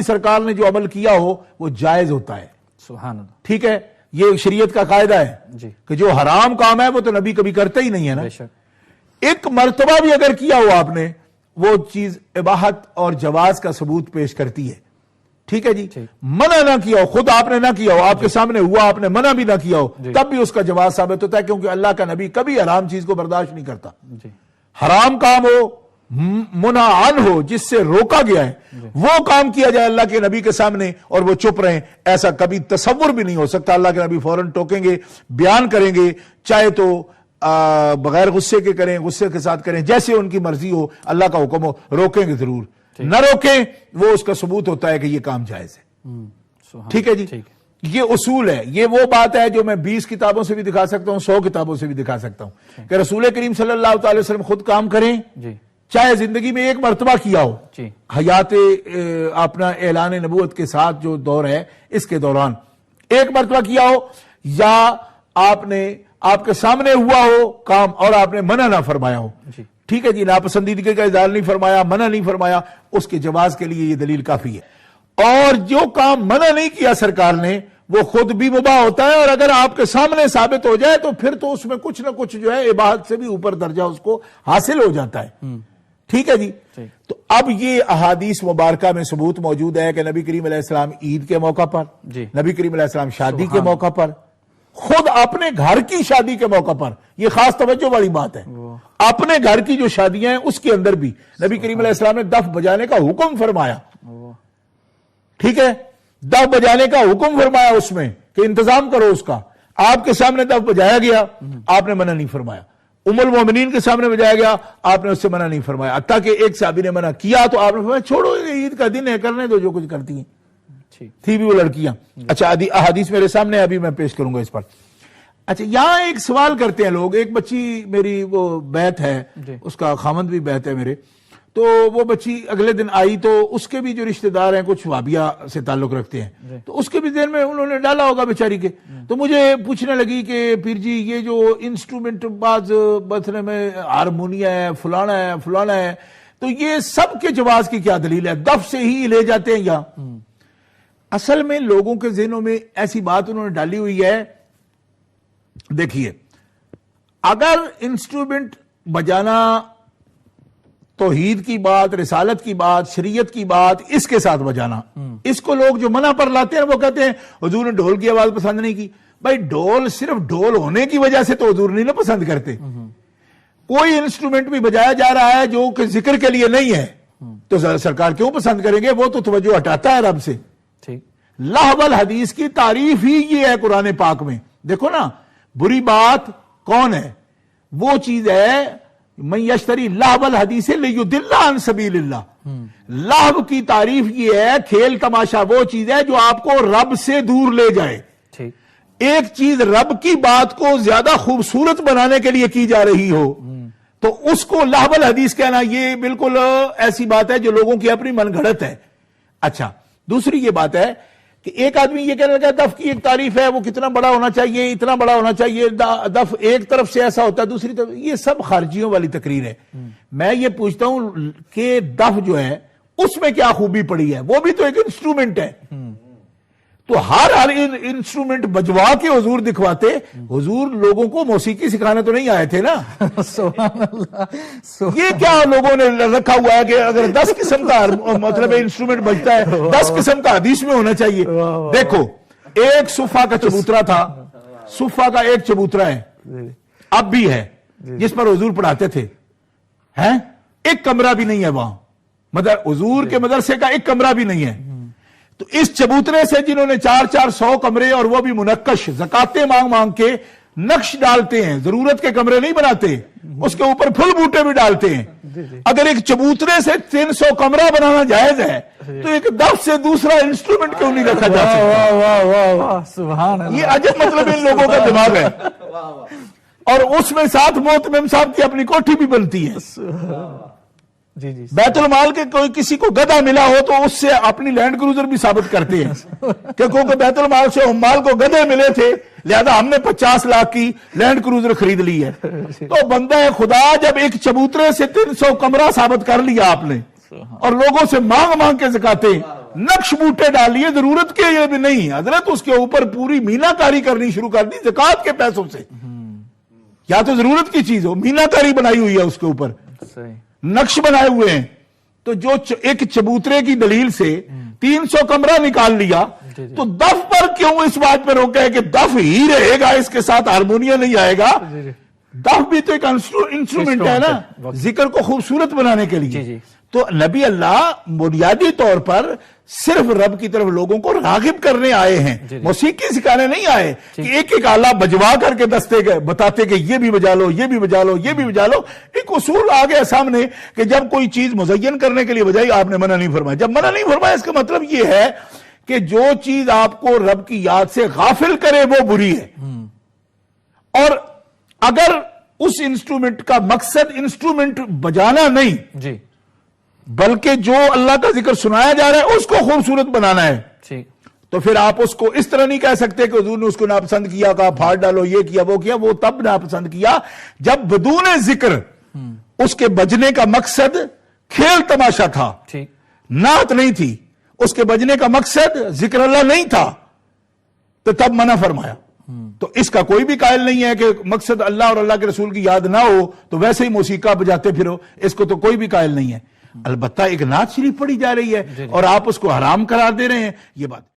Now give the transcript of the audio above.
سرکار نے جو عمل کیا ہو وہ جائز ہوتا ہے. سبحان اللہ. ٹھیک ہے, یہ شریعت کا قاعدہ ہے جی کہ جو حرام کام ہے وہ تو نبی کبھی کرتے ہی نہیں ہے نا. بے شک. ایک مرتبہ بھی اگر کیا ہو آپ نے, وہ چیز اباحت اور جواز کا ثبوت پیش کرتی ہے. ٹھیک ہے جی. منع نہ کیا ہو, خود آپ نے نہ کیا ہو, آپ کے سامنے ہوا, آپ نے منع بھی نہ کیا ہو, تب بھی اس کا جواز ثابت ہوتا ہے, کیونکہ اللہ کا نبی کبھی حرام چیز کو برداشت نہیں کرتا. حرام کام ہو, منع عن ہو, جس سے روکا گیا ہے, وہ کام کیا جائے اللہ کے نبی کے سامنے اور وہ چپ رہیں, ایسا کبھی تصور بھی نہیں ہو سکتا. اللہ کے نبی فوراً ٹوکیں گے, بیان کریں گے, چاہے تو بغیر غصے کے کریں, غصے کے ساتھ کریں, جیسے ان کی مرضی ہو, اللہ کا حکم ہو, روکیں گے ضرور. نہ روکیں, وہ اس کا ثبوت ہوتا ہے کہ یہ کام جائز ہے. ٹھیک ہے جی. یہ اصول ہے. یہ وہ بات ہے جو میں 20 کتابوں سے بھی دکھا سکتا ہوں, 100 کتابوں سے بھی دکھا سکتا ہوں, کہ رسول کریم صلی اللہ تعالی وسلم خود کام کریں, چاہے زندگی میں ایک مرتبہ کیا ہو, حیات اپنا اعلان نبوت کے ساتھ جو دور ہے اس کے دوران ایک مرتبہ کیا ہو, یا آپ کے سامنے ہوا ہو کام اور آپ نے منع نہ فرمایا ہو. ٹھیک ہے جی, ناپسندیدگی کا اظہار نہیں فرمایا, منع نہیں فرمایا, اس کے جواز کے لیے یہ دلیل کافی ہے. اور جو کام منع نہیں کیا سرکار نے وہ خود بھی مباح ہوتا ہے, اور اگر آپ کے سامنے ثابت ہو جائے تو پھر تو اس میں کچھ نہ کچھ جو ہے اباحت سے بھی اوپر درجہ اس کو حاصل ہو جاتا ہے. ٹھیک ہے جی. تو اب یہ احادیث مبارکہ میں ثبوت موجود ہے کہ نبی کریم علیہ السلام عید کے موقع پر, نبی کریم علیہ السلام شادی کے موقع پر, خود اپنے گھر کی شادی کے موقع پر, یہ خاص توجہ والی بات ہے, اپنے گھر کی جو شادیاں ہیں اس کے اندر بھی نبی کریم علیہ السلام نے دف بجانے کا حکم فرمایا. ٹھیک ہے, دف بجانے کا حکم فرمایا اس میں کہ انتظام کرو اس کا. آپ کے سامنے دف بجایا گیا, آپ نے منع نہیں فرمایا. ام المومنین کے سامنے بجایا گیا, آپ نے اس سے منع نہیں فرمایا. تاکہ ایک صحابی نے منع کیا تو آپ نے فرمایا چھوڑو, عید کا دن ہے, کرنے دو جو کچھ کرتی ہیں, تھی بھی وہ لڑکیاں. اچھا, احادیث میرے سامنے ابھی میں پیش کروں گا اس پر. اچھا, یہاں ایک سوال کرتے ہیں لوگ. ایک بچی میری وہ بیت ہے, اس کا خامند بھی بیت ہے میرے, تو وہ بچی اگلے دن آئی تو اس کے بھی جو رشتہ دار ہیں کچھ وابیہ سے تعلق رکھتے ہیں, تو اس کے بھی ذہن میں انہوں نے ڈالا ہوگا بیچاری کے. تو مجھے پوچھنے لگی کہ پیر جی یہ جو انسٹرومنٹ بعض برتھڈے میں ہارمونیا ہے, فلانا ہے, فلانا ہے, تو یہ سب کے جواز کی کیا دلیل ہے؟ دف سے ہی لے جاتے ہیں یا؟ اصل میں لوگوں کے ذہنوں میں ایسی بات انہوں نے ڈالی ہوئی ہے. دیکھیے, اگر انسٹرومنٹ بجانا توحید کی بات, رسالت کی بات, شریعت کی بات, اس کے ساتھ بجانا, اس کو لوگ جو منع پر لاتے ہیں وہ کہتے ہیں حضور نے ڈھول کی آواز پسند نہیں کی. بھائی ڈھول صرف ڈھول ہونے کی وجہ سے تو حضور نہیں نا پسند کرتے. کوئی انسٹرومنٹ بھی بجایا جا رہا ہے جو کہ ذکر کے لیے نہیں ہے تو سرکار کیوں پسند کریں گے؟ وہ تو توجہ ہٹاتا ہے رب سے. لہو الحدیث کی تعریف ہی یہ ہے قرآن پاک میں. دیکھو نا, بری بات کون ہے؟ وہ چیز ہے من یشتری لہو الحدیث لیضل عن سبیل اللہ. لہو کی تعریف یہ ہے, کھیل تماشا وہ چیز ہے جو آپ کو رب سے دور لے جائے. ایک چیز رب کی بات کو زیادہ خوبصورت بنانے کے لیے کی جا رہی ہو تو اس کو لہو الحدیث کہنا یہ بالکل ایسی بات ہے جو لوگوں کی اپنی من گھڑت ہے. اچھا, دوسری یہ بات ہے کہ ایک آدمی یہ کہنے لگا دف کی ایک تعریف ہے, وہ کتنا بڑا ہونا چاہیے, اتنا بڑا ہونا چاہیے, دف ایک طرف سے ایسا ہوتا ہے دوسری طرف, یہ سب خارجیوں والی تقریر ہے. میں یہ پوچھتا ہوں کہ دف جو ہے اس میں کیا خوبی پڑی ہے؟ وہ بھی تو ایک انسٹرومنٹ ہے. تو ہر انسٹرومنٹ بجوا کے حضور دکھواتے. حضور لوگوں کو موسیقی سکھانے تو نہیں آئے تھے نا. سبحان اللہ. یہ کیا لوگوں نے رکھا ہوا ہے کہ اگر 10 قسم کا مطلب انسٹرومنٹ بجتا ہے 10 قسم کا حدیث میں ہونا چاہیے. دیکھو, ایک صفا کا چبوترا تھا, صفا کا ایک چبوترا ہے, اب بھی ہے, جس پر حضور پڑھاتے تھے. ایک کمرہ بھی نہیں ہے وہاں, مطلب حضور کے مدرسے کا ایک کمرہ بھی نہیں ہے. تو اس چبوترے سے جنہوں نے 400 کمرے, اور وہ بھی منقش, زکاتیں مانگ مانگ کے نقش ڈالتے ہیں, ضرورت کے کمرے نہیں بناتے, اس کے اوپر پھل بوٹے بھی ڈالتے ہیں. اگر ایک چبوترے سے 300 کمرہ بنانا جائز ہے تو ایک دف سے دوسرا انسٹرومنٹ کیوں نہیں رکھا جا سکتا؟ سبحان اللہ. یہ عجب مطلب ان لوگوں کا دماغ ہے. اور اس میں ساتھ محتمم صاحب کی اپنی کوٹھی بھی بنتی ہے. بیت المال کے کوئی کسی کو گدھا ملا ہو تو اس سے اپنی لینڈ کروزر بھی ثابت کرتے ہیں کہ کیونکہ بیت المال سے عمال کو گدھے ملے تھے لہذا ہم نے 50 لاکھ کی لینڈ کروزر خرید لی ہے. تو بندہ خدا جب ایک چبوترے سے 300 کمرہ ثابت کر لیا آپ نے اور لوگوں سے مانگ مانگ کے زکاتیں نقش بوٹے ڈالیے ضرورت کے لیے بھی نہیں، حضرت اس کے اوپر پوری مینا کاری کرنی شروع کر دی زکوٰۃ کے پیسوں سے، یا تو ضرورت کی چیز ہو، مینا کاری بنائی ہوئی ہے اس کے اوپر، صحیح، نقش بنائے ہوئے ہیں، تو جو ایک چبوترے کی دلیل سے 300 کمرہ نکال لیا، تو دف پر کیوں اس بات پہ روکا ہے کہ دف ہی رہے گا، اس کے ساتھ ہارمونیم نہیں آئے گا؟ دف بھی تو ایک انسٹرومنٹ ہے نا، ذکر کو خوبصورت بنانے کے لیے۔ تو نبی اللہ بنیادی طور پر صرف رب کی طرف لوگوں کو راغب کرنے آئے ہیں، موسیقی سکھانے نہیں آئے کہ ایک ایک آلہ بجوا کر کے دستے گئے بتاتے کہ یہ بھی بجا لو، یہ بھی بجا لو، یہ بھی بجا لو۔ ایک اصول آ گیا سامنے کہ جب کوئی چیز مزین کرنے کے لیے بجائی، آپ نے منع نہیں فرمایا۔ جب منع نہیں فرمایا، اس کا مطلب یہ ہے کہ جو چیز آپ کو رب کی یاد سے غافل کرے وہ بری ہے، اور اگر اس انسٹرومنٹ کا مقصد انسٹرومنٹ بجانا نہیں جی، بلکہ جو اللہ کا ذکر سنایا جا رہا ہے اس کو خوبصورت بنانا ہے، تو پھر آپ اس کو اس طرح نہیں کہہ سکتے کہ حضور نے اس کو ناپسند کیا، کہا پھاڑ ڈالو، یہ کیا وہ کیا۔ وہ تب ناپسند کیا جب بدون ذکر اس کے بجنے کا مقصد کھیل تماشا تھا، نعت نہیں تھی، اس کے بجنے کا مقصد ذکر اللہ نہیں تھا، تو تب منع فرمایا۔ تو اس کا کوئی بھی قائل نہیں ہے کہ مقصد اللہ اور اللہ کے رسول کی یاد نہ ہو تو ویسے ہی موسیقہ بجاتے پھرو، اس کو تو کوئی بھی قائل نہیں ہے۔ البتہ ایک نعت شریف پڑھی جا رہی ہے اور آپ اس کو حرام قرار دے رہے ہیں، یہ بات